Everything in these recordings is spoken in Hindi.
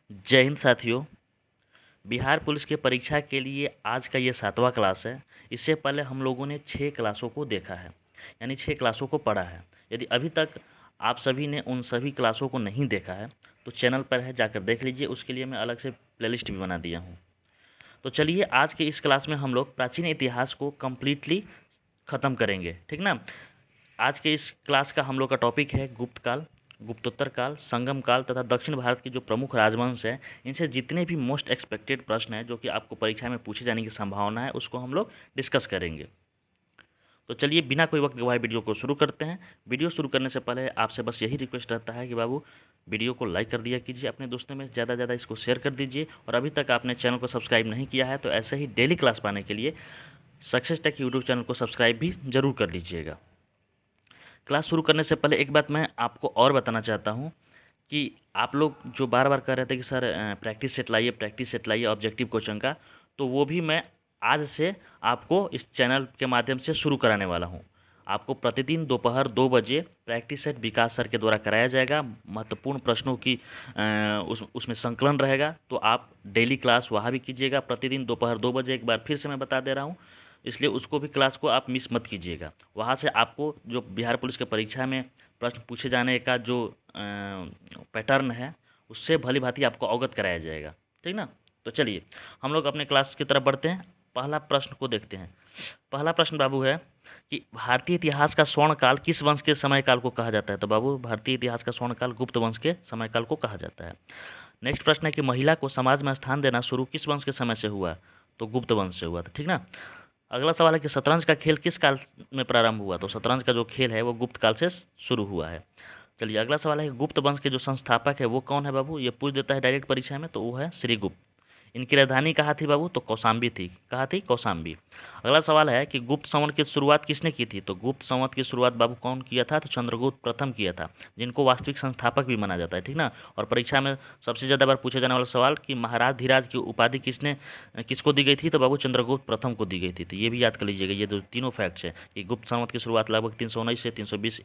जय हिंद साथियों। बिहार पुलिस की परीक्षा के लिए आज का ये 7वां क्लास है। इससे पहले हम लोगों ने 6 क्लासों को देखा है, यानी 6 क्लासों को पढ़ा है। यदि अभी तक आप सभी ने उन सभी क्लासों को नहीं देखा है तो चैनल पर है, जाकर देख लीजिए। उसके लिए मैं अलग से प्लेलिस्ट भी बना दिया हूँ। तो चलिए आज के इस क्लास में हम लोग प्राचीन इतिहास को कम्प्लीटली ख़त्म करेंगे, ठीक ना। आज के इस क्लास का हम लोग का टॉपिक है गुप्त काल, गुप्तोत्तर काल, संगम काल तथा दक्षिण भारत के जो प्रमुख राजवंश हैं, इनसे जितने भी मोस्ट एक्सपेक्टेड प्रश्न हैं जो कि आपको परीक्षा में पूछे जाने की संभावना है, उसको हम लोग डिस्कस करेंगे। तो चलिए बिना कोई वक्त गवाए वीडियो को शुरू करते हैं। वीडियो शुरू करने से पहले आपसे बस यही रिक्वेस्ट रहता है कि बाबू वीडियो को लाइक कर दिया कीजिए, अपने दोस्तों में ज़्यादा से ज़्यादा इसको शेयर कर दीजिए, और अभी तक आपने चैनल को सब्सक्राइब नहीं किया है तो ऐसे ही डेली क्लास पाने के लिए सक्सेस टेक यूट्यूब चैनल को सब्सक्राइब भी ज़रूर कर लीजिएगा। क्लास शुरू करने से पहले एक बात मैं आपको और बताना चाहता हूँ कि आप लोग जो बार बार कह रहे थे कि सर प्रैक्टिस सेट लाइए ऑब्जेक्टिव क्वेश्चन का, तो वो भी मैं आज से आपको इस चैनल के माध्यम से शुरू कराने वाला हूँ। आपको प्रतिदिन दोपहर 2 बजे प्रैक्टिस सेट विकास सर के द्वारा कराया जाएगा। महत्वपूर्ण प्रश्नों की उसमें संकलन रहेगा, तो आप डेली क्लास वहाँ भी कीजिएगा प्रतिदिन दोपहर 2 बजे। एक बार फिर से मैं बता दे रहा हूँ, इसलिए उसको भी क्लास को आप मिस मत कीजिएगा। वहाँ से आपको जो बिहार पुलिस के परीक्षा में प्रश्न पूछे जाने का जो पैटर्न है, उससे भली भांति आपको अवगत कराया जाएगा, ठीक ना। तो चलिए हम लोग अपने क्लास की तरफ बढ़ते हैं। पहला प्रश्न को देखते हैं। पहला प्रश्न बाबू है कि भारतीय इतिहास का स्वर्ण काल किस वंश के समय काल को कहा जाता है। तो बाबू भारतीय इतिहास का स्वर्ण काल गुप्त वंश के समय काल को कहा जाता है। नेक्स्ट प्रश्न है कि महिला को समाज में स्थान देना शुरू किस वंश के समय से हुआ। तो गुप्त वंश से हुआ था, ठीक ना। अगला सवाल है कि शतरंज का खेल किस काल में प्रारंभ हुआ। तो शतरंज का जो खेल है वो गुप्त काल से शुरू हुआ है। चलिए अगला सवाल है कि गुप्त वंश के जो संस्थापक है वो कौन है बाबू, ये पूछ देता है डायरेक्ट परीक्षा में, तो वो है श्रीगुप्त। इनकी राजधानी कहाँ थी बाबू, तो कौशाम्बी थी। कहाँ थी, कौशाम्बी। अगला सवाल है कि गुप्त संवत की शुरुआत किसने की थी। तो गुप्त संवत की शुरुआत बाबू कौन किया था, तो चंद्रगुप्त प्रथम किया था, जिनको वास्तविक संस्थापक भी माना जाता है, ठीक ना। और परीक्षा में सबसे ज़्यादा बार पूछा जाने वाला सवाल कि महाराज धीराज की उपाधि किसको दी गई थी। तो बाबू चंद्रगुप्त प्रथम को दी गई थी। तो ये भी याद कर लीजिएगा, ये दो तीनों फैक्ट्स है कि गुप्त संवत की शुरुआत लगभग 319 से 320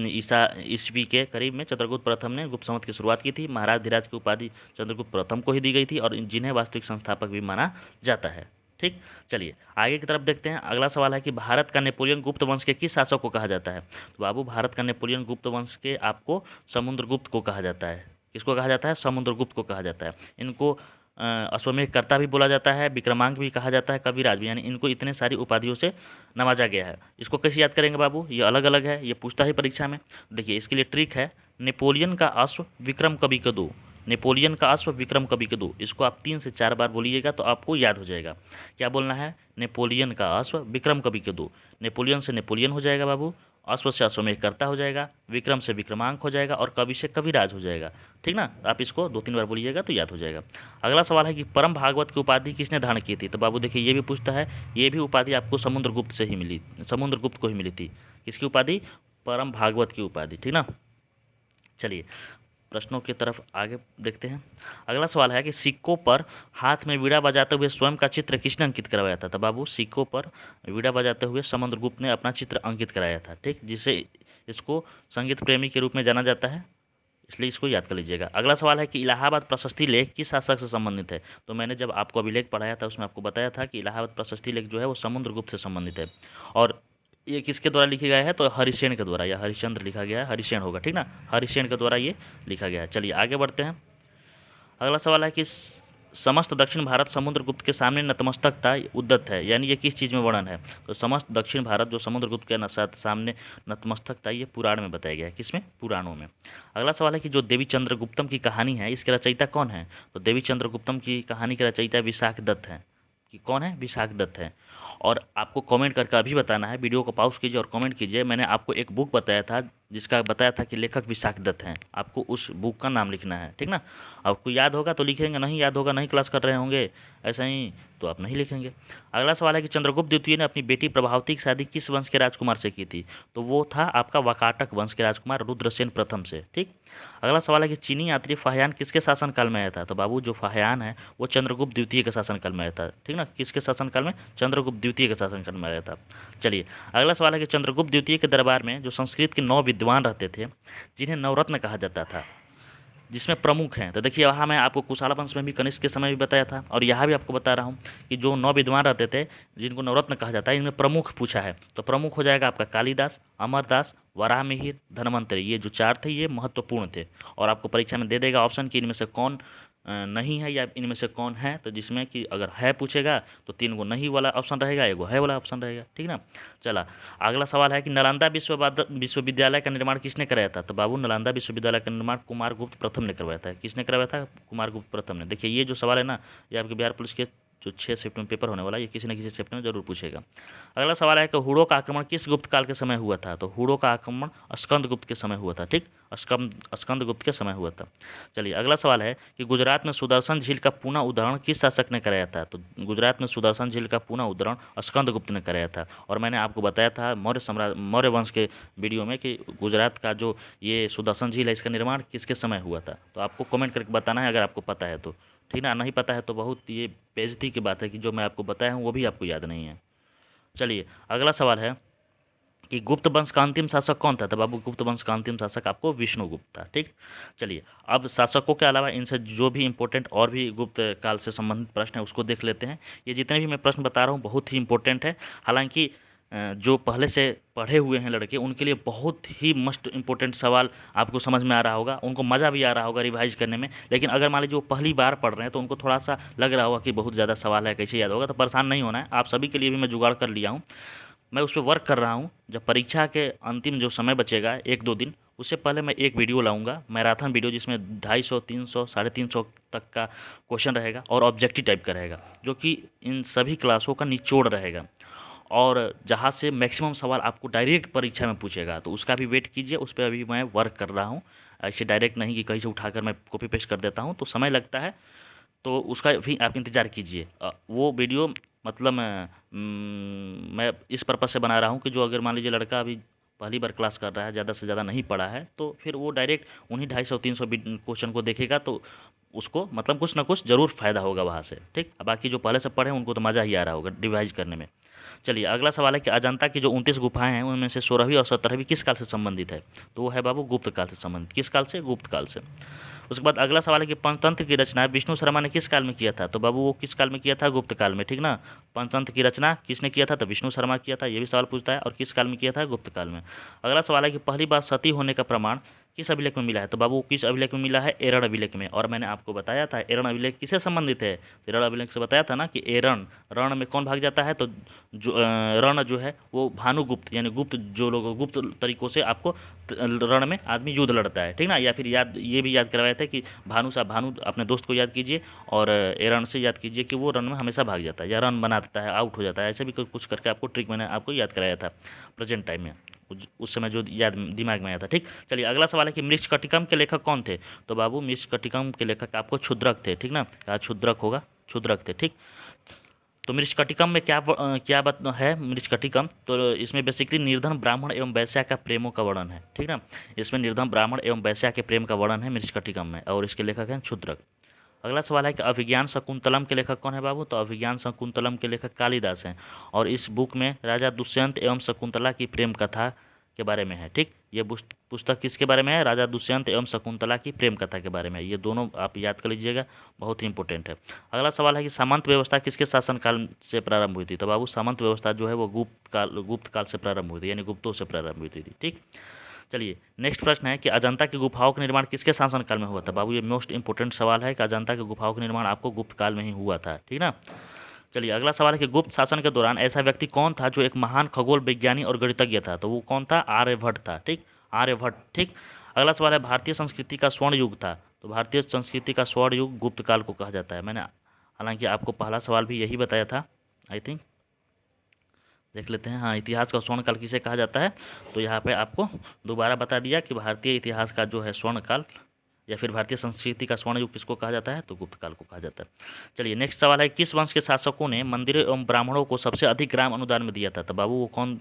ईसा ईस्वी के करीब में चंद्रगुप्त प्रथम ने गुप्त संवत की शुरुआत की थी। महाराज धीराज की उपाधि चंद्रगुप्त प्रथम को ही दी गई थी और जिन्हें वास्तविक संस्थापक भी माना जाता है, ठीक। चलिए आगे की तरफ देखते हैं। अगला सवाल है कि भारत का नेपोलियन गुप्त वंश के किस शासक को कहा जाता है। तो बाबू भारत का नेपोलियन गुप्त वंश के आपको समुद्रगुप्त को कहा जाता है। किसको कहा जाता है, समुद्रगुप्त को कहा जाता है। इनको अश्वमेधकर्ता भी बोला जाता है, विक्रमांक भी कहा जाता है, कविराज भी, यानी इनको इतने सारी उपाधियों से नवाजा गया है। इसको कैसे याद करेंगे बाबू, ये अलग अलग है, ये पूछता है परीक्षा में। देखिए इसके लिए ट्रिक है, नेपोलियन का अश्व विक्रम कवि के दो। नेपोलियन का अश्व विक्रम कवि के दो, इसको आप 3 से 4 बार बोलिएगा तो आपको याद हो जाएगा। क्या बोलना है, नेपोलियन का अश्व विक्रम कवि के दो। नेपोलियन से नेपोलियन हो जाएगा बाबू, अश्व से अश्वमेधकर्ता हो जाएगा, विक्रम से विक्रमांक हो जाएगा और कवि से कविराज हो जाएगा, ठीक ना। आप इसको 2-3 बार बोलिएगा तो याद हो जाएगा। अगला सवाल है कि परम भागवत की उपाधि किसने धारण की थी। तो बाबू देखिए ये भी पूछता है, ये भी उपाधि आपको समुद्रगुप्त से ही मिली, समुद्रगुप्त को ही मिली थी। किसकी उपाधि, परम भागवत की उपाधि, ठीक ना। चलिए प्रश्नों की तरफ आगे देखते हैं। अगला सवाल है कि सिक्कों पर हाथ में वीणा बजाते हुए स्वयं का चित्र किसने अंकित करवाया था। तो बाबू सिक्कों पर वीणा बजाते हुए समुद्रगुप्त ने अपना चित्र अंकित कराया था, ठीक, जिसे इसको संगीत प्रेमी के रूप में जाना जाता है, इसलिए इसको याद कर लीजिएगा। अगला सवाल है कि इलाहाबाद प्रशस्ति लेख किस शासक से संबंधित है। तो मैंने जब आपको अभिलेख पढ़ाया था उसमें आपको बताया था कि इलाहाबाद प्रशस्ति लेख जो है वो समुद्रगुप्त से संबंधित है। और ये किसके द्वारा लिखा गया है, तो हरिसेन के द्वारा, या हरिश्चंद्र लिखा गया है, हरिसेन होगा, ठीक ना, हरिसेन के द्वारा ये लिखा गया है। चलिए आगे बढ़ते हैं। अगला सवाल है कि समस्त दक्षिण भारत समुद्रगुप्त के सामने नतमस्तक था, उद्दत है, यानी ये किस चीज़ में वर्णन है। तो समस्त दक्षिण भारत जो समुद्रगुप्त के सामने नतमस्तक था, ये पुराण में बताया गया है। किसमें, पुराणों में। अगला सवाल है कि जो देवी चंद्रगुप्तम की कहानी है इसके रचयिता कौन है। तो देवी चंद्रगुप्तम की कहानी के रचयिता विशाख दत्त हैं। कि कौन है, विशाख दत्त है। और आपको कमेंट करके अभी बताना है, वीडियो को पॉज कीजिए और कमेंट कीजिए। मैंने आपको एक बुक बताया था जिसका बताया था कि लेखक विशाख दत्त हैं, आपको उस बुक का नाम लिखना है, ठीक ना। आपको याद होगा तो लिखेंगे, नहीं याद होगा, नहीं क्लास कर रहे होंगे ऐसा ही, तो आप नहीं लिखेंगे। अगला सवाल है कि चंद्रगुप्त द्वितीय ने अपनी बेटी प्रभावती की शादी किस वंश के राजकुमार से की थी। तो वो था आपका वाकाटक वंश के राजकुमार रुद्रसेन प्रथम से, ठीक। अगला सवाल है कि चीनी यात्री फाह्यान किसके शासनकाल में आया था। तो बाबू जो फाह्यान है वो चंद्रगुप्त द्वितीय के शासनकाल में आया था, ठीक ना। किसके शासनकाल में, चंद्रगुप्त द्वितीय के शासनकाल में आया था। चलिए अगला सवाल है कि चंद्रगुप्त द्वितीय के दरबार में जो संस्कृत के 9 विद्वान रहते थे जिन्हें नवरत्न कहा जाता था, जिसमें प्रमुख हैं। तो देखिए वहाँ मैं आपको कुशाला वंश में भी कनिष्क के समय भी बताया था, और यहाँ भी आपको बता रहा हूँ कि जो 9 विद्वान रहते थे जिनको नवरत्न कहा जाता है, इनमें प्रमुख पूछा है। तो प्रमुख हो जाएगा आपका कालिदास, अमरदास, वराहमिहिर, धन्वंतरि। ये जो 4 थे ये महत्वपूर्ण थे, और आपको परीक्षा में दे देगा ऑप्शन कि इनमें से कौन नहीं है या इनमें से कौन है। तो जिसमें कि अगर है पूछेगा तो 3 गो नहीं वाला ऑप्शन रहेगा, 1 गो है वाला ऑप्शन रहेगा, ठीक ना। चला अगला सवाल है कि नालंदा विश्वविद्यालय का निर्माण किसने कराया था। तो बाबू नालंदा विश्वविद्यालय का निर्माण कुमारगुप्त प्रथम ने करवाया था। किसने करवाया था? कुमारगुप्त प्रथम ने। देखिए ये जो सवाल है ना, ये आपके बिहार पुलिस के जो 6 शिफ्ट में पेपर होने वाला है, ये किसी न किसी शिफ्ट में जरूर पूछेगा। अगला सवाल है कि हुड़ों का आक्रमण किस गुप्त काल के समय हुआ था। तो हुड़ों का आक्रमण स्कंदगुप्त के समय हुआ था, ठीक, स्कंदगुप्त के समय हुआ था। चलिए अगला सवाल है कि गुजरात में सुदर्शन झील का पुनः उद्धरण किस शासक ने कराया था। तो गुजरात में सुदर्शन झील का पुनः उद्धरण स्कंदगुप्त ने कराया था। और मैंने आपको बताया था मौर्य वंश के वीडियो में कि गुजरात का जो ये सुदर्शन झील है, इसका निर्माण किसके समय हुआ था। तो आपको कमेंट करके बताना है अगर आपको पता है तो, ठीक ना। नहीं पता है तो बहुत ये बेइज्जती की बात है कि जो मैं आपको बताया हूँ वो भी आपको याद नहीं है। चलिए अगला सवाल है कि गुप्त वंश का अंतिम शासक कौन था। तो बाबू गुप्त वंश का अंतिम शासक आपको विष्णुगुप्त था, ठीक। चलिए अब शासकों के अलावा इनसे जो भी इंपॉर्टेंट और भी गुप्त काल से संबंधित प्रश्न है उसको देख लेते हैं। ये जितने भी मैं प्रश्न बता रहा हूँ बहुत ही इंपॉर्टेंट है। हालांकि जो पहले से पढ़े हुए हैं लड़के उनके लिए बहुत ही मस्ट इंपॉर्टेंट सवाल आपको समझ में आ रहा होगा, उनको मज़ा भी आ रहा होगा रिवाइज करने में। लेकिन अगर मान लीजिए वो पहली बार पढ़ रहे हैं तो उनको थोड़ा सा लग रहा होगा कि बहुत ज़्यादा सवाल है, कैसे याद होगा। तो परेशान नहीं होना है, आप सभी के लिए भी मैं जुगाड़ कर लिया हूँ। मैं उस पर वर्क कर रहा हूँ। जब परीक्षा के अंतिम जो समय बचेगा 1-2 दिन, उससे पहले मैं एक वीडियो लाऊंगा, मैराथन वीडियो, जिसमें 250, 300, 350 तक का क्वेश्चन रहेगा और ऑब्जेक्टिव टाइप का रहेगा, जो कि इन सभी क्लासों का निचोड़ रहेगा, और जहाँ से मैक्सिमम सवाल आपको डायरेक्ट परीक्षा में पूछेगा। तो उसका भी वेट कीजिए, उस पर अभी मैं वर्क कर रहा हूँ। ऐसे डायरेक्ट नहीं कि कहीं से उठाकर मैं कॉपी पेस्ट कर देता हूँ, तो समय लगता है, तो उसका भी आप इंतज़ार कीजिए। वो वीडियो मतलब मैं इस पर्पज़ से बना रहा हूँ कि जो अगर मान लीजिए लड़का अभी पहली बार क्लास कर रहा है, ज़्यादा से ज़्यादा नहीं पढ़ा है, तो फिर वो डायरेक्ट उन्हीं 250-300 क्वेश्चन को देखेगा, तो उसको मतलब कुछ ना कुछ ज़रूर फ़ायदा होगा वहाँ से, ठीक। बाकी जो पहले से पढ़े उनको तो मज़ा ही आ रहा होगा रिवाइज करने में। चलिए अगला सवाल है कि अजंता की जो 29 गुफाएं हैं उनमें से 16वीं और 17वीं किस काल से संबंधित है। तो वो है बाबू गुप्त काल से संबंधित। किस काल से? गुप्त काल से। उसके बाद अगला सवाल है कि पंचतंत्र की रचना विष्णु शर्मा ने किस काल में किया था। तो बाबू वो किस काल में किया था? गुप्त काल में, ठीक ना। पंचतंत्र की रचना किसने किया था? तो विष्णु शर्मा किया था। ये भी सवाल पूछता है, और किस काल में किया था? गुप्त काल में। अगला सवाल है कि पहली बार सती होने का प्रमाण किस अभिलेख में मिला है। तो बाबू किस अभिलेख में मिला है? एरण अभिलेख में। और मैंने आपको बताया था एरण अभिलेख किससे संबंधित है। एरण अभिलेख से बताया था ना कि एरण, रण में कौन भाग जाता है, तो जो रण जो है वो भानुगुप्त, यानी गुप्त, जो लोग गुप्त तरीकों से आपको रण में आदमी युद्ध लड़ता है, ठीक ना। या फिर याद ये भी याद करवाया था कि भानु साहब, भानु अपने दोस्त को याद कीजिए, और एरण से याद कीजिए कि वो रन में हमेशा भाग जाता है या रन बना देता है, आउट हो जाता है। ऐसे भी कुछ करके आपको ट्रिक मैंने आपको याद कराया था प्रेजेंट टाइम में, उस समय जो याद दिमाग में आया था, ठीक। चलिए अगला सवाल है कि मृच्छकटिकम के लेखक कौन थे। तो बाबू मृच्छकटिकम के लेखक आपको क्षुद्रक थे, ठीक ना। क्या क्षुद्रक होगा? क्षुद्रक थे, ठीक। तो मृच्छकटिकम में क्या बात है मृच्छकटिकम। तो इसमें बेसिकली निर्धन ब्राह्मण एवं वैश्या का प्रेमों का वर्णन है, ठीक ना। इसमें निर्धन ब्राह्मण एवं वैश्या के प्रेम का वर्णन है मृच्छकटिकम में, और इसके लेखक हैं क्षुद्रक। अगला सवाल है कि अभिज्ञान शकुंतलम के लेखक कौन है बाबू। तो अभिज्ञान शकुंतलम के लेखक कालिदास हैं, और इस बुक में राजा दुष्यंत एवं शकुंतला की प्रेम कथा के बारे में है, ठीक। ये पुस्तक किसके बारे में है? राजा दुष्यंत एवं शकुंतला की प्रेम कथा के बारे में है। ये दोनों आप याद कर लीजिएगा, बहुत ही इंपॉर्टेंट है। अगला सवाल है कि सामंत व्यवस्था किसके शासनकाल से प्रारंभ हुई थी। तो बाबू सामंत व्यवस्था जो है वो गुप्त काल से प्रारंभ हुई थी, यानी गुप्तों से प्रारंभ हुई थी, ठीक। चलिए नेक्स्ट प्रश्न है कि अजंता की गुफाओं का निर्माण किसके शासनकाल में हुआ था। बाबू ये मोस्ट इंपोर्टेंट सवाल है कि अजंता की गुफाओं का निर्माण आपको गुप्त काल में ही हुआ था, ठीक ना। चलिए अगला सवाल है कि गुप्त शासन के दौरान ऐसा व्यक्ति कौन था जो एक महान खगोल विज्ञानी और गणितज्ञ था। तो वो कौन था? आर्यभट्ट था, ठीक। आर्यभट्ट, ठीक। अगला सवाल है भारतीय संस्कृति का स्वर्ण युग था। तो भारतीय संस्कृति का स्वर्ण युग गुप्त काल को कहा जाता है। मैंने हालांकि आपको पहला सवाल भी यही बताया था, आई थिंक। देख लेते हैं, हाँ, इतिहास का स्वर्ण काल किसे कहा जाता है। तो यहाँ पे आपको दोबारा बता दिया कि भारतीय इतिहास का जो है स्वर्ण काल या फिर भारतीय संस्कृति का स्वर्ण युग किसको कहा जाता है। तो गुप्त काल को कहा जाता है। चलिए नेक्स्ट सवाल है किस वंश के शासकों ने मंदिरों एवं ब्राह्मणों को सबसे अधिक ग्राम अनुदान में दिया था। तो बाबू वो कौन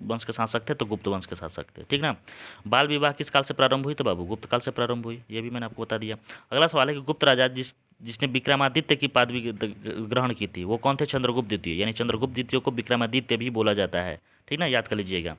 वंश के शासक थे? तो गुप्त वंश के शासक थे, ठीक ना। बाल विवाह किस काल से प्रारंभ हुई। तो बाबू गुप्त काल से प्रारंभ हुई, ये भी मैंने आपको बता दिया। अगला सवाल है कि गुप्त राजा जिसने विक्रमादित्य की पदवी ग्रहण की थी वो कौन थे? चंद्रगुप्त द्वितीय, यानी चंद्रगुप्त द्वितीय को विक्रमादित्य भी बोला जाता है, ठीक ना, याद कर लीजिएगा।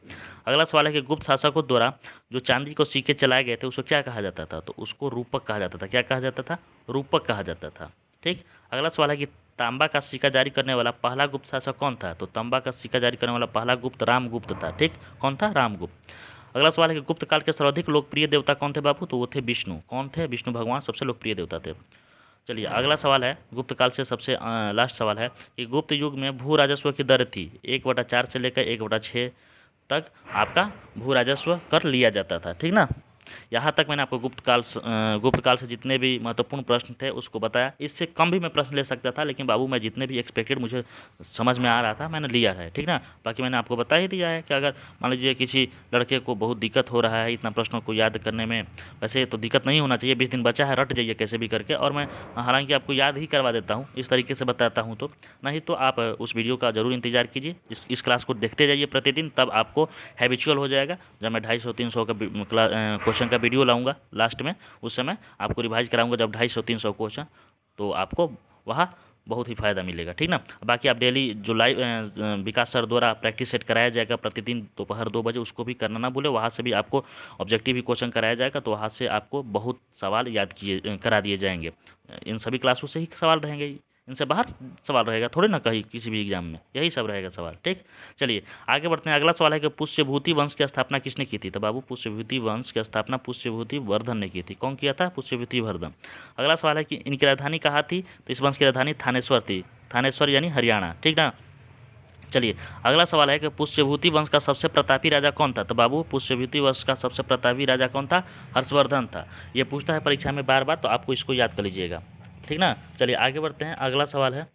अगला सवाल है कि गुप्त शासकों द्वारा जो चांदी को सिक्के चलाए गए थे उसको क्या कहा जाता था, तो उसको रूपक कहा जाता था। क्या कहा जाता था? रूपक कहा जाता था। ठीक। अगला सवाल है कि तांबा का सिक्का जारी करने वाला पहला गुप्त शासक कौन था, तो तांबा का सिक्का जारी करने वाला पहला गुप्त रामगुप्त था। ठीक, कौन था? रामगुप्त। अगला सवाल है कि गुप्त काल के सर्वाधिक लोकप्रिय देवता कौन थे बाबू, तो वो थे विष्णु। कौन थे? विष्णु भगवान सबसे लोकप्रिय देवता थे। चलिए अगला सवाल है, गुप्त काल से सबसे लास्ट सवाल है कि गुप्त युग में भू राजस्व की दर थी 1/4 से लेकर 1/6 तक आपका भू राजस्व कर लिया जाता था। ठीक ना, यहाँ तक मैंने आपको गुप्त काल से जितने भी महत्वपूर्ण प्रश्न थे उसको बताया। इससे कम भी मैं प्रश्न ले सकता था, लेकिन बाबू मैं जितने भी एक्सपेक्टेड मुझे समझ में आ रहा था मैंने लिया है। ठीक ना, बाकी मैंने आपको बता ही दिया है कि अगर मान लीजिए किसी लड़के को बहुत दिक्कत हो रहा है इतना प्रश्नों को याद करने में, वैसे तो दिक्कत नहीं होना चाहिए, 20 दिन बचा है, रट जाइए कैसे भी करके, और मैं हालांकि आपको याद ही करवा देता हूँ इस तरीके से बताता हूँ। तो नहीं तो आप उस वीडियो का ज़रूर इंतजार कीजिए, इस क्लास को देखते जाइए प्रतिदिन, तब आपको हैबिचुअल हो जाएगा। जब मैं 250-300 का क्वेश्चन का वीडियो लाऊंगा लास्ट में, उस समय आपको रिवाइज कराऊंगा जब 250-300 क्वेश्चन, तो आपको वहाँ बहुत ही फ़ायदा मिलेगा। ठीक ना, बाकी आप डेली जो लाइव विकास सर द्वारा प्रैक्टिस सेट कराया जाएगा प्रतिदिन दोपहर 2 बजे, उसको भी करना ना भूले। वहाँ से भी आपको ऑब्जेक्टिव ही क्वेश्चन कराया जाएगा, तो वहाँ से आपको बहुत सवाल याद करा दिए जाएंगे। इन सभी क्लासों से ही सवाल रहेंगे, इनसे बाहर सवाल रहेगा थोड़े ना कहीं किसी भी एग्जाम में, यही सब रहेगा सवाल। ठीक, चलिए आगे बढ़ते हैं। अगला सवाल है कि पुष्यभूति वंश की स्थापना किसने की थी, तो बाबू पुष्यभूति वंश की स्थापना पुष्यभूति वर्धन ने की थी। कौन किया था? पुष्यभूति वर्धन। अगला सवाल है कि इनकी राजधानी कहाँ थी, तो इस वंश की राजधानी थानेश्वर थी। थानेश्वर यानी हरियाणा। ठीक ना, चलिए अगला सवाल है कि पुष्यभूति वंश का सबसे प्रतापी राजा कौन था, तो बाबू पुष्यभूति वंश का सबसे प्रतापी राजा कौन था? हर्षवर्धन था। ये पूछता है परीक्षा में बार बार, तो आपको इसको याद कर लीजिएगा। ठीक ना, चलिए आगे बढ़ते हैं। अगला सवाल है,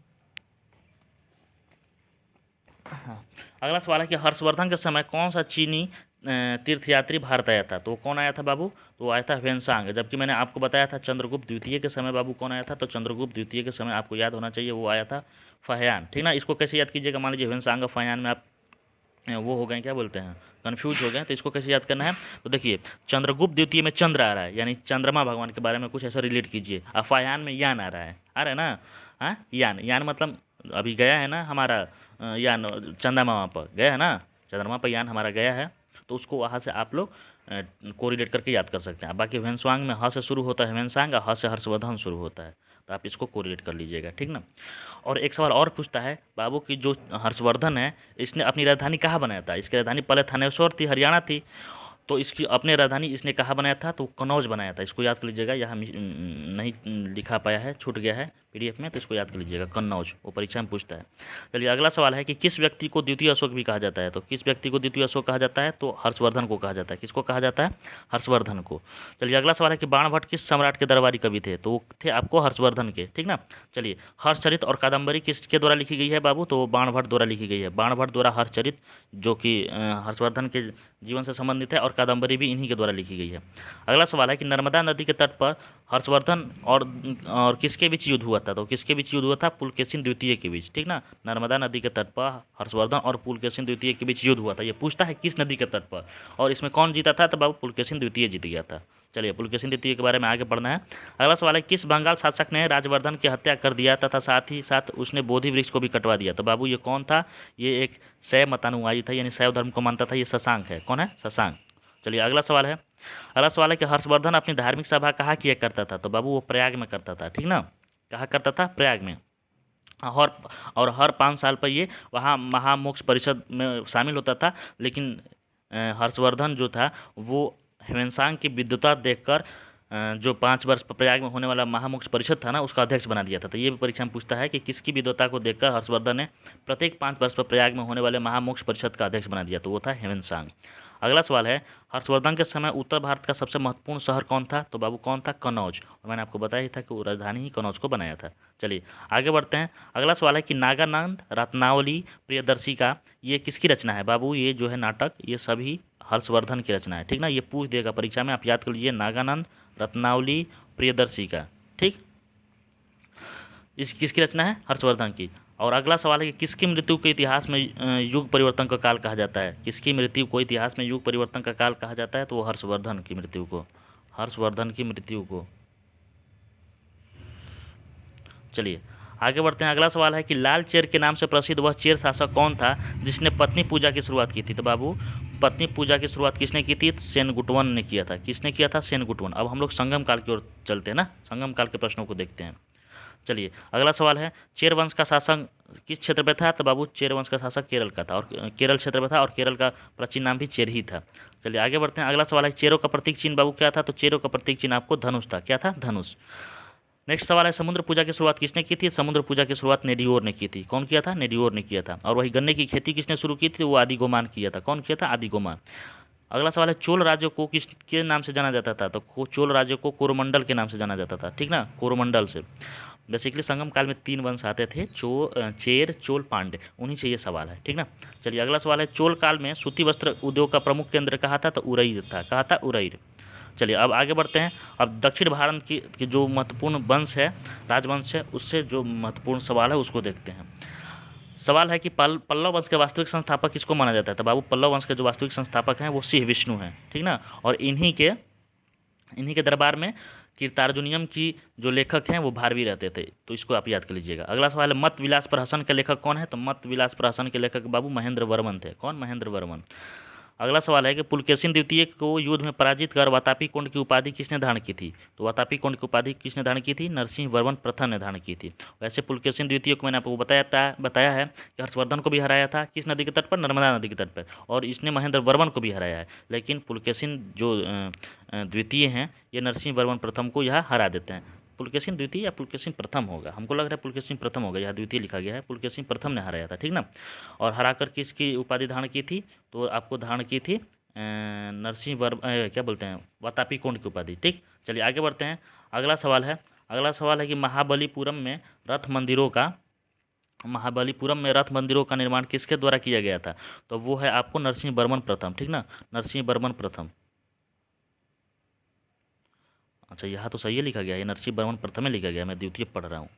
हाँ, अगला सवाल है कि हर्षवर्धन के समय कौन सा चीनी तीर्थयात्री भारत आया था, तो वो कौन आया था बाबू, तो वो आया था ह्वेनसांग। जबकि मैंने आपको बताया था चंद्रगुप्त द्वितीय के समय बाबू कौन आया था, तो चंद्रगुप्त द्वितीय के समय आपको याद होना चाहिए वो आया था फहयान। ठीक ना, इसको कैसे याद कीजिएगा, मान लीजिए ह्वेनसांग और फहयान में आप वो हो गए, क्या बोलते हैं, कन्फ्यूज हो गए, तो इसको कैसे याद करना है, तो देखिए चंद्रगुप्त द्वितीय में चंद्र आ रहा है, यानी चंद्रमा भगवान के बारे में कुछ ऐसा रिलेट कीजिए। और फायान में यान आ रहा है ना, हाँ यान, यान मतलब अभी गया है ना हमारा यान, चंद्रमा पर गया है ना, चंद्रमा पर यान हमारा गया है, तो उसको वहाँ से आप लोग कोरिलेट करके याद कर सकते हैं। बाकी ह्वेनसांग में ह से शुरू होता है ह्वेनसांग, और ह से हर्षवर्धन शुरू होता है, तो आप इसको कोरिलेट कर लीजिएगा। ठीक ना, और एक सवाल और पूछता है बाबू की जो हर्षवर्धन है इसने अपनी राजधानी कहाँ बनाया था, इसकी राजधानी पहले थानेश्वर थी, हरियाणा थी, तो इसकी अपने राजधानी इसने कहाँ बनाया था, तो कन्नौज बनाया था। इसको याद कर लीजिएगा, यहाँ नहीं लिखा पाया है, छूट गया है पीडीएफ में, तो इसको याद कर लीजिएगा, कन्नौज, वो परीक्षा में पूछता है। चलिए अगला सवाल है कि किस व्यक्ति को द्वितीय अशोक भी कहा जाता है, तो किस व्यक्ति को द्वितीय अशोक कहा जाता है, तो हर्षवर्धन को कहा जाता है। किसको कहा जाता है? हर्षवर्धन को। चलिए अगला सवाल है कि बाणभट्ट किस सम्राट के दरबारी कवि थे, तो वो थे आपको हर्षवर्धन के। ठीक ना, चलिए हर्षचरित और कादम्बरी किसके द्वारा लिखी गई है बाबू, तो बाणभट्ट द्वारा लिखी गई है। बाणभट्ट द्वारा हर्षचरित जो कि हर्षवर्धन के जीवन से संबंधित है, और कादम्बरी भी इन्हीं के द्वारा लिखी गई है। अगला सवाल है कि नर्मदा नदी के तट पर हर्षवर्धन और किसके बीच युद्ध हुआ था, तो किसके बीच युद्ध हुआ था? पुलकेशिन द्वितीय के बीच। ठीक ना, नर्मदा नदी के तट पर हर्षवर्धन और पुलकेशिन द्वितीय के बीच युद्ध हुआ था। ये पूछता है किस नदी के तट पर, और इसमें कौन जीता था, तो बाबू पुलकेशिन द्वितीय जीत गया था। चलिए पुलकेशिन द्वितीय के बारे में आगे पढ़ना है। अगला सवाल है किस बंगाल शासक ने राजवर्धन की हत्या कर दिया तथा साथ ही साथ उसने बोधि वृक्ष को भी कटवा दिया, तो बाबू ये कौन था? ये एक शैव मतानुयायी था, यानी शैव धर्म को मानता था, ये शशांक है। कौन है? शशांक। चलिए अगला सवाल है, अगला सवाल है कि हर्षवर्धन अपनी धार्मिक सभा कहाँ किया करता था, तो बाबू वो प्रयाग में करता था। ठीक ना, कहाँ करता था? प्रयाग में। और और हर 5 साल पर ये वहाँ महामोक्ष परिषद में शामिल होता था, लेकिन हर्षवर्धन जो था वो ह्वेनसांग की विद्वता देखकर जो 5 वर्ष पर प्रयाग में होने वाला महामोक्ष परिषद था ना, उसका अध्यक्ष बना दिया था। तो ये भी परीक्षा में पूछता है कि किसकी विद्वता को देखकर हर्षवर्धन ने प्रत्येक 5 वर्ष पर प्रयाग में होने वाले महामोक्ष परिषद का अध्यक्ष बना दिया, तो वो था ह्वेनसांग। अगला सवाल है, हर्षवर्धन के समय उत्तर भारत का सबसे महत्वपूर्ण शहर कौन था, तो बाबू कौन था? कन्नौज। और मैंने आपको बताया ही था कि वो राजधानी ही कन्नौज को बनाया था। चलिए आगे बढ़ते हैं। अगला सवाल है कि नागानंद रत्नावली प्रियदर्शी ये किसकी रचना है बाबू, ये जो है नाटक, ये सभी हर्षवर्धन की रचना है। ठीक ना, ये पूछ देगा परीक्षा में, आप याद कर लीजिए, नागानंद रत्नावली प्रियदर्शी का। ठीक, इस किसकी रचना है? हर्षवर्धन की। और अगला सवाल है कि किसकी मृत्यु को इतिहास में युग परिवर्तन का काल कहा जाता है, किसकी मृत्यु को इतिहास में युग परिवर्तन का काल कहा जाता है, तो वो हर्षवर्धन की मृत्यु को, हर्षवर्धन की मृत्यु को। चलिए आगे बढ़ते हैं। अगला सवाल है कि लाल चेर के नाम से प्रसिद्ध वह चेर शासक कौन था जिसने पत्नी पूजा की शुरुआत की थी? तो बाबू पत्नी पूजा की शुरुआत किसने की थी? सेनगुटवन ने किया था। किसने किया था? सेनगुटवन। अब हम लोग संगम काल की ओर चलते हैं ना, संगम काल के प्रश्नों को देखते हैं। चलिए अगला सवाल है, चेर वंश का शासन किस क्षेत्र पे था? तो बाबू चेर वंश का शासक केरल का था, और केरल क्षेत्र में था, और केरल का प्राचीन नाम भी चेर ही था। चलिए आगे बढ़ते हैं। अगला सवाल है, चेरों का प्रतीक चिन्ह बाबू क्या था? तो चेरों का प्रतीक चिन्ह आपको धनुष था। क्या था? धनुष। नेक्स्ट सवाल है, समुद्र पूजा की शुरुआत किसने की थी? समुद्र पूजा की शुरुआत नेडियोर ने की थी। कौन किया था? नेडियोर ने किया था। और वही गन्ने की खेती किसने शुरू की थी? वो आदिगोमान किया था। कौन किया था? आदिगोमान। अगला सवाल है, चोल राज्य को किसके नाम से जाना जाता था? तो चोल राज्य को कोरोमंडल के नाम से जाना जाता था, ठीक ना, कोरोमंडल से। बेसिकली संगम काल में 3 वंश आते थे, चेर, चोल, पांड्य, उन्हीं से ये सवाल है, ठीक ना। चलिए अगला सवाल है, चोल काल में सूती वस्त्र उद्योग का प्रमुख केंद्र कहाँ था? तो उरईर था। कहाँ था? उरईर। चलिए अब आगे बढ़ते हैं। अब दक्षिण भारत की जो महत्वपूर्ण वंश है, राजवंश है, उससे जो महत्वपूर्ण सवाल है उसको देखते हैं। सवाल है कि पल्लव वंश के वास्तविक संस्थापक किसको माना जाता है? तो बाबू पल्लव वंश के जो वास्तविक संस्थापक हैं वो सिंह विष्णु हैं, ठीक ना। और इन्हीं के दरबार में कीर्तार्जुनियम की जो लेखक हैं वो भारवी रहते थे, तो इसको आप याद कर लीजिएगा। अगला सवाल है, मत विलास प्रहसन के लेखक कौन है? तो मत विलास प्रहसन के लेखक बाबू महेंद्र वर्मन थे। कौन? महेंद्र वर्मन। अगला सवाल है कि पुलकेशिन द्वितीय को युद्ध में पराजित कर वातापी कुंड की उपाधि किसने धारण की थी? तो वातापी कुंड की उपाधि किसने धारण की थी? नरसिंह वर्मन प्रथम ने धारण की थी। वैसे पुलकेशिन द्वितीय को मैंने आपको बताया है कि हर्षवर्धन को भी हराया था किस नदी के तट पर? नर्मदा नदी के तट पर। और इसने महेंद्र वर्मन को भी हराया है, लेकिन पुलकेशिन जो द्वितीय हैं ये नरसिंह वर्मन प्रथम को यहाँ हरा देते हैं। पुलकेशिन द्वितीय या पुलकेशिन प्रथम होगा, हमको लग रहा है पुलकेशिन प्रथम होगा, यहाँ द्वितीय लिखा गया है, पुलकेशिन प्रथम ने हराया था, ठीक ना। और हराकर किसकी उपाधि धारण की थी? तो आपको धारण की थी नरसिंह वर्म क्या बोलते हैं, वातापी कुंड की उपाधि, ठीक। चलिए आगे बढ़ते हैं। अगला सवाल है कि महाबलीपुरम में रथ मंदिरों का निर्माण किसके द्वारा किया गया था? तो वो है आपको नरसिंह वर्मन प्रथम, ठीक ना, नरसिंह वर्मन प्रथम। अच्छा यहाँ तो सही है लिखा गया है, ये नरसिंह वर्मन प्रथम में लिखा गया, मैं द्वितीय पढ़ रहा हूँ।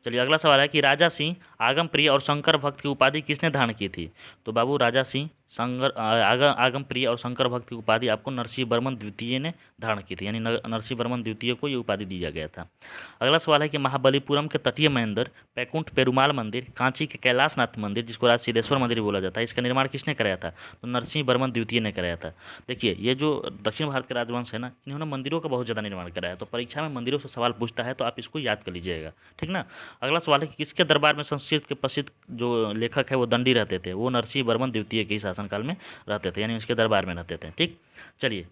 चलिए अगला सवाल है कि राजा सिंह, आगम प्रिय और शंकर भक्त की उपाधि किसने धारण की थी? तो बाबू राजा सिंह, आगम प्रिय और शंकर भक्त की उपाधि आपको नरसिंह वर्मन द्वितीय ने धारण की थी, यानी नरसिंह वर्मन द्वितीय को ये उपाधि दिया गया था। अगला सवाल है कि महाबलीपुरम के तटीय मंदिर बैकुंठ पेरुमाल मंदिर, कांची के कैलाशनाथ मंदिर जिसको राज सिद्धेश्वर मंदिर बोला जाता है, इसका निर्माण किसने कराया था? तो नरसिंह वर्मन द्वितीय ने कराया था। देखिए ये जो दक्षिण भारत के राजवंश है ना, इन्होंने मंदिरों का बहुत ज़्यादा निर्माण कराया, तो परीक्षा में मंदिरों से सवाल पूछता है तो आप इसको याद कर लीजिएगा, ठीक ना। अगला सवाल है कि किसके दरबार में संस्कृत के प्रसिद्ध जो लेखक है वो दंडी रहते थे? वो नरसिंह वर्मन द्वितीय के ही शासनकाल में रहते थे, यानी उसके दरबार में रहते थे, ठीक। चलिए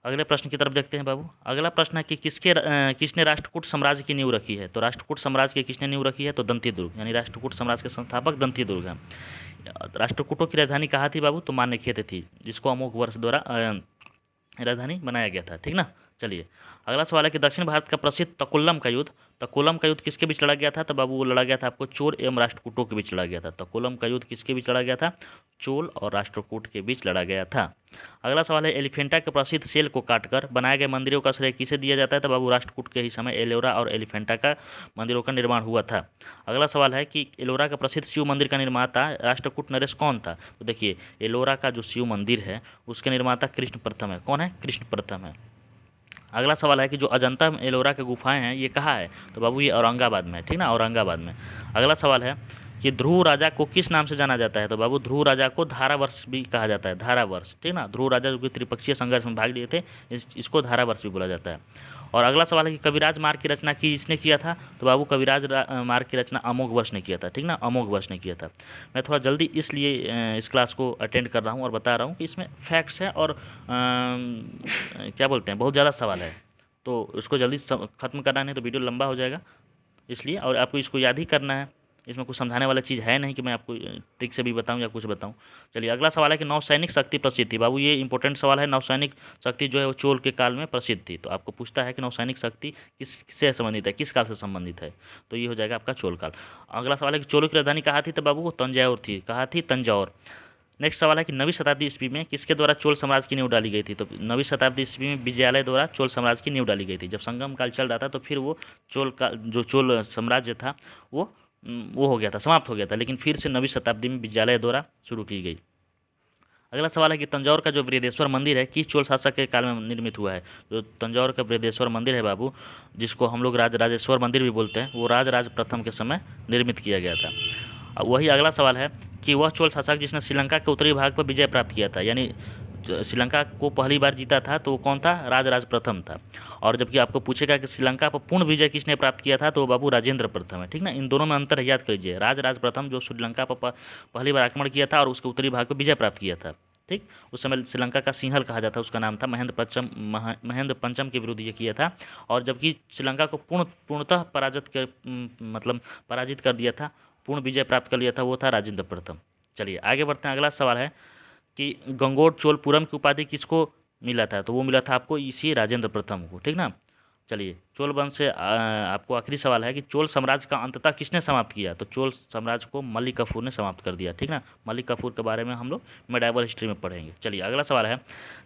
अगले प्रश्न की तरफ देखते हैं बाबू। अगला प्रश्न है कि किसने राष्ट्रकूट साम्राज्य की नींव रखी है? तो राष्ट्रकूट साम्राज्य की किसने नींव रखी है? तो दंतीदुर्ग, यानी राष्ट्रकूट साम्राज्य के संस्थापक दंतीदुर्ग हैं। राष्ट्रकूटों की राजधानी कहाँ थी बाबू? तो मान्यखेत थी, जिसको अमोघ वर्ष द्वारा राजधानी बनाया गया था, ठीक ना। चलिए अगला सवाल है कि दक्षिण भारत का प्रसिद्ध तकोलम का युद्ध किसके बीच लड़ा गया था? तो बाबू वो लड़ा गया था आपको चोल एवं राष्ट्रकूटों के बीच लड़ा गया था। तकोलम का युद्ध किसके बीच लड़ा गया था? चोल और राष्ट्रकूट के बीच लड़ा गया था। अगला सवाल है, एलिफेंटा के प्रसिद्ध सेल को काटकर बनाए गए मंदिरों का श्रेय किसे दिया जाता है? तो बाबू राष्ट्रकूट के ही समय एलोरा और एलिफेंटा का मंदिरों का निर्माण हुआ था। अगला सवाल है कि एलोरा का प्रसिद्ध शिव मंदिर का निर्माता राष्ट्रकूट नरेश कौन था? तो देखिए एलोरा का जो शिव मंदिर है उसके निर्माता कृष्ण प्रथम है। कौन है? कृष्ण प्रथम है। अगला सवाल है कि जो अजंता एलोरा के गुफाएं हैं ये कहाँ है? तो बाबू ये औरंगाबाद में है, ठीक ना, औरंगाबाद में। अगला सवाल है कि ध्रुव राजा को किस नाम से जाना जाता है? तो बाबू ध्रुव राजा को धारावर्ष भी कहा जाता है, धारावर्ष, ठीक ना। ध्रुव राजा जो कि त्रिपक्षीय संघर्ष में भाग लिए थे, इसको धारावर्ष भी बोला जाता है। और अगला सवाल है कि कविराज मार्ग की रचना किसने किया था? तो बाबू कविराज मार्ग की रचना अमोघ वर्ष ने किया था, ठीक ना, अमोघ वर्ष ने किया था। मैं थोड़ा जल्दी इसलिए इस क्लास को अटेंड कर रहा हूँ और बता रहा हूँ कि इसमें फैक्ट्स हैं और क्या बोलते हैं, बहुत ज़्यादा सवाल है, तो उसको जल्दी ख़त्म करना नहीं तो वीडियो लंबा हो जाएगा, इसलिए। और आपको इसको याद ही करना है, इसमें कुछ समझाने वाला चीज़ है नहीं कि मैं आपको ट्रिक से भी बताऊं या कुछ बताऊं। चलिए अगला सवाल है कि नौसैनिक शक्ति प्रसिद्ध थी। बाबू ये इंपॉर्टेंट सवाल है, नौसैनिक शक्ति जो है वो चोल के काल में प्रसिद्ध थी। तो आपको पूछता है कि नौसैनिक शक्ति किससे संबंधित है, किस काल से संबंधित है? तो ये हो जाएगा आपका चोल काल। अगला सवाल है कि चोलों की राजधानी कहाँ थी? तो बाबू वो तंजावुर थी। कहाँ थी? तंजौर। नेक्स्ट सवाल है कि 9वीं शताब्दी ईस्वी में किसके द्वारा चोल साम्राज्य की नींव डाली गई थी? तो 9वीं शताब्दी ईस्वी में विजयालय द्वारा चोल साम्राज्य की नींव डाली गई थी। जब संगम काल चल रहा था तो फिर वो चोल साम्राज्य था वो हो गया था, समाप्त हो गया था, लेकिन फिर से 9वीं शताब्दी में विजयालय द्वारा शुरू की गई। अगला सवाल है कि तंजौर का जो बृहदेश्वर मंदिर है किस चोल शासक के काल में निर्मित हुआ है। जो तंजौर का बृहदेश्वर मंदिर है बाबू, जिसको हम लोग राजेश्वर मंदिर भी बोलते हैं, वो राज प्रथम के समय निर्मित किया गया था। वही अगला सवाल है कि वह चोल शासक जिसने श्रीलंका के उत्तरी भाग पर विजय प्राप्त किया था, यानी श्रीलंका को पहली बार जीता था, तो वो कौन था? राज प्रथम था। और जबकि आपको पूछेगा कि श्रीलंका पर पूर्ण विजय किसने प्राप्त किया था, तो वो बाबू राजेंद्र प्रथम है। ठीक ना, इन दोनों में अंतर याद कर लीजिए। राज प्रथम जो श्रीलंका पर पहली बार आक्रमण किया था और उसके उत्तरी भाग पर विजय प्राप्त किया था। ठीक, उस समय श्रीलंका का सिंहल कहा जाता, उसका नाम था। महेंद्र पंचम के विरुद्ध ये किया था। और जबकि श्रीलंका को पूर्णतः पराजित कर दिया था, पूर्ण विजय प्राप्त कर लिया था, वो था राजेंद्र प्रथम। चलिए आगे बढ़ते हैं। अगला सवाल है कि गंगोट चोलपुरम की उपाधि किसको मिला था, तो वो मिला था आपको इसी राजेंद्र प्रथम को। ठीक ना, चलिए चोल वंश से आपको आखिरी सवाल है कि चोल साम्राज्य का अंततः किसने समाप्त किया, तो चोल साम्राज्य को मलिक काफूर ने समाप्त कर दिया। ठीक ना, मलिक काफूर के बारे में हम लोग मेडाइवल हिस्ट्री में पढ़ेंगे। चलिए अगला सवाल है,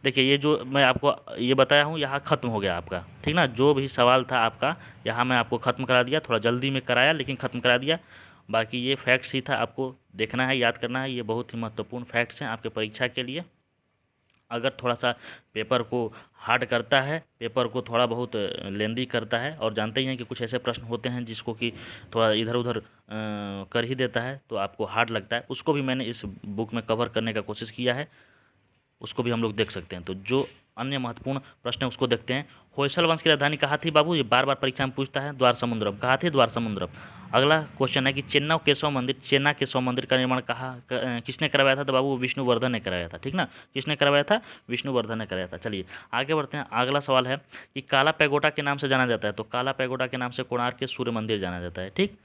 देखिए ये जो मैं आपको ये बताया हूँ यहाँ ख़त्म हो गया आपका। ठीक ना, जो भी सवाल था आपका यहाँ मैं आपको ख़त्म करा दिया, थोड़ा जल्दी में कराया लेकिन ख़त्म करा दिया। बाकी ये फैक्ट्स ही था, आपको देखना है, याद करना है। ये बहुत ही महत्वपूर्ण फैक्ट्स हैं आपके परीक्षा के लिए। अगर थोड़ा सा पेपर को हार्ड करता है, पेपर को थोड़ा बहुत लेंदी करता है, और जानते ही हैं कि कुछ ऐसे प्रश्न होते हैं जिसको कि थोड़ा इधर उधर कर ही देता है, तो आपको हार्ड लगता है, उसको भी मैंने इस बुक में कवर करने का कोशिश किया है, उसको भी हम लोग देख सकते हैं। तो जो अन्य महत्वपूर्ण प्रश्न है उसको देखते हैं। होयसल वंश की राजधानी कहाँ थी बाबू, ये बार बार परीक्षा में पूछता है। द्वार समुद्रम, कहाँ थी? द्वार समुद्रम। अगला क्वेश्चन है कि चेन्नई केशव मंदिर का निर्माण किसने करवाया था, तो बाबू विष्णुवर्धन ने कराया था। ठीक ना, किसने करवाया था? विष्णुवर्धन ने कराया था। चलिए आगे बढ़ते हैं। अगला सवाल है कि काला पैगोडा के नाम से जाना जाता है, तो काला पैगोडा के नाम से कोणार्क के सूर्य मंदिर जाना जाता है। ठीक,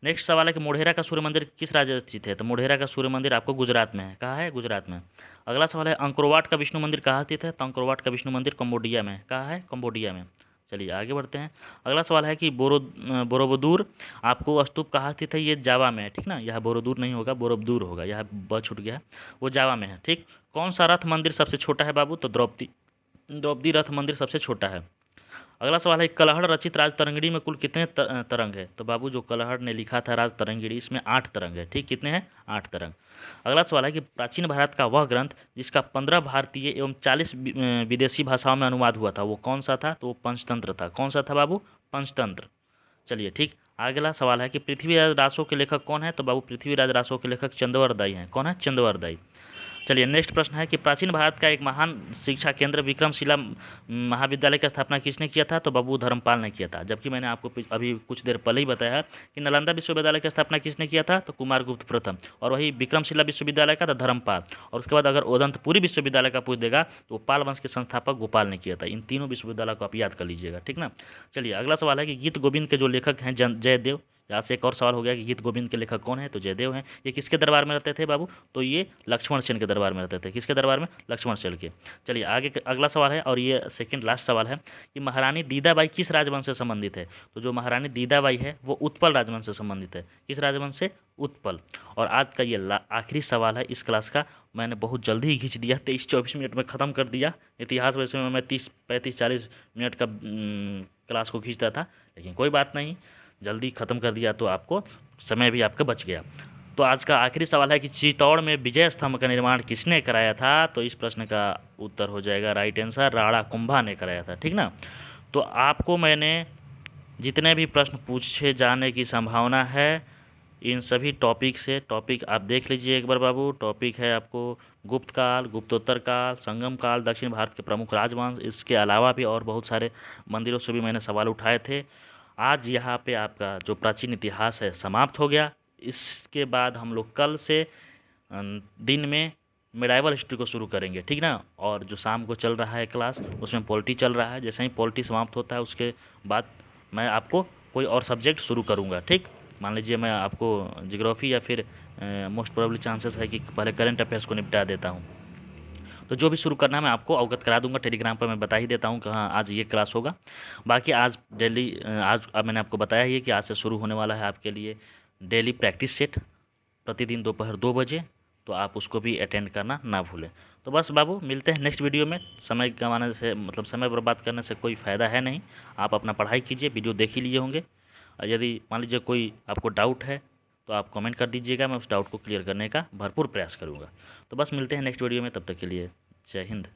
नेक्स्ट सवाल है कि मोढेरा का सूर्य मंदिर किस राज्य में स्थित है, तो मोढेरा का सूर्य मंदिर आपको गुजरात में है। कहाँ है? गुजरात में। अगला सवाल है अंकोरवाट का विष्णु मंदिर कहाँ स्थित है, तो अंकोरवाट का विष्णु मंदिर कंबोडिया में। कहाँ है? कंबोडिया में। चलिए आगे बढ़ते हैं। अगला सवाल है कि बोरोबुदूर आपको स्तूप कहाँ स्थित है, ये जावा में है। ठीक ना, यह बोरोदूर नहीं होगा, बोरोबदूर होगा, यह ब छूट गया है, वो जावा में है। ठीक, कौन सा रथ मंदिर सबसे छोटा है बाबू, तो द्रौपदी रथ मंदिर सबसे छोटा है। अगला सवाल है कलहड़ रचित राज तरंगिणी में कुल कितने तरंग है, तो बाबू जो कलहड़ ने लिखा था राज तरंगिणी, इसमें 8 तरंग है। ठीक, कितने हैं? 8 तरंग। अगला सवाल है कि प्राचीन भारत का वह ग्रंथ जिसका 15 भारतीय एवं 40 विदेशी भाषाओं में अनुवाद हुआ था, वो कौन सा था, तो वो पंचतंत्र था। कौन सा था बाबू? पंचतंत्र। चलिए ठीक, अगला सवाल है कि पृथ्वीराज रासो के लेखक कौन है, तो बाबू पृथ्वीराज रासो के लेखक चंद्रवरदाई हैं। कौन है? चंद्रवरदाई। चलिए नेक्स्ट प्रश्न है कि प्राचीन भारत का एक महान शिक्षा केंद्र विक्रमशिला महाविद्यालय की स्थापना किसने किया था, तो बाबू धर्मपाल ने किया था। जबकि मैंने आपको अभी कुछ देर पहले ही बताया कि नालंदा विश्वविद्यालय की स्थापना किसने किया था, तो कुमारगुप्त प्रथम। और वही विक्रमशिला विश्वविद्यालय का था धर्मपाल। और उसके बाद अगर उदंतपुरी विश्वविद्यालय का पूछ देगा तो पाल वंश के संस्थापक गोपाल ने किया था। इन तीनों विश्वविद्यालय को आप याद कर लीजिएगा। ठीक ना, चलिए अगला सवाल है कि गीत गोविंद के जो लेखक हैं जयदेव, यहाँ से एक और सवाल हो गया कि गीत गोविंद के लेखक कौन है, तो जयदेव हैं। ये किसके दरबार में रहते थे बाबू, तो ये लक्ष्मण सेन के दरबार में रहते थे। किसके दरबार में? लक्ष्मण सेन के। चलिए आगे अगला सवाल है, और ये सेकंड लास्ट सवाल है कि महारानी दीदाबाई किस राजवंश से संबंधित है, तो जो महारानी दीदाबाई है वो उत्पल राजवंश से संबंधित है। किस राजवंश से? उत्पल। और आज का ये आखिरी सवाल है इस क्लास का। मैंने बहुत जल्दी ही खींच दिया, 23-24 मिनट में ख़त्म कर दिया। इतिहास वैसे में मैं 30-35-40 मिनट का क्लास को खींचता था, लेकिन कोई बात नहीं, जल्दी ख़त्म कर दिया तो आपको समय भी आपका बच गया। तो आज का आखिरी सवाल है कि चित्तौड़ में विजय स्तंभ का निर्माण किसने कराया था, तो इस प्रश्न का उत्तर हो जाएगा राइट आंसर, राणा कुंभा ने कराया था। ठीक ना, तो आपको मैंने जितने भी प्रश्न पूछे जाने की संभावना है इन सभी टॉपिक से, टॉपिक आप देख लीजिए एक बार बाबू। टॉपिक है आपको गुप्त काल, गुप्तोत्तर काल, संगम काल, दक्षिण भारत के प्रमुख राजवंश, इसके अलावा भी और बहुत सारे मंदिरों से भी मैंने सवाल उठाए थे। आज यहाँ पे आपका जो प्राचीन इतिहास है समाप्त हो गया। इसके बाद हम लोग कल से दिन में मेडाइवल हिस्ट्री को शुरू करेंगे। ठीक ना, और जो शाम को चल रहा है क्लास उसमें पॉलिटी चल रहा है। जैसे ही पॉलिटी समाप्त होता है उसके बाद मैं आपको कोई और सब्जेक्ट शुरू करूँगा। ठीक, मान लीजिए मैं आपको जियोग्राफी या फिर मोस्ट प्रोबेबली चांसेस है कि पहले करंट अफेयर्स को निपटा देता हूँ। तो जो भी शुरू करना है मैं आपको अवगत करा दूंगा, टेलीग्राम पर मैं बता ही देता हूँ कि हाँ आज ये क्लास होगा। बाकी आज डेली आज अब मैंने आपको बताया ही है कि आज से शुरू होने वाला है आपके लिए डेली प्रैक्टिस सेट, प्रतिदिन दोपहर 2 बजे, तो आप उसको भी अटेंड करना ना भूलें। तो बस बाबू मिलते हैं नेक्स्ट वीडियो में। समय गंवाने से मतलब समय बर्बाद करने से कोई फ़ायदा है नहीं। आप अपना पढ़ाई कीजिए, वीडियो देख ही लिए होंगे। और यदि मान लीजिए कोई आपको डाउट है तो आप कमेंट कर दीजिएगा, मैं उस डाउट को क्लियर करने का भरपूर प्रयास करूँगा। तो बस मिलते हैं नेक्स्ट वीडियो में, तब तक के लिए जय हिंद।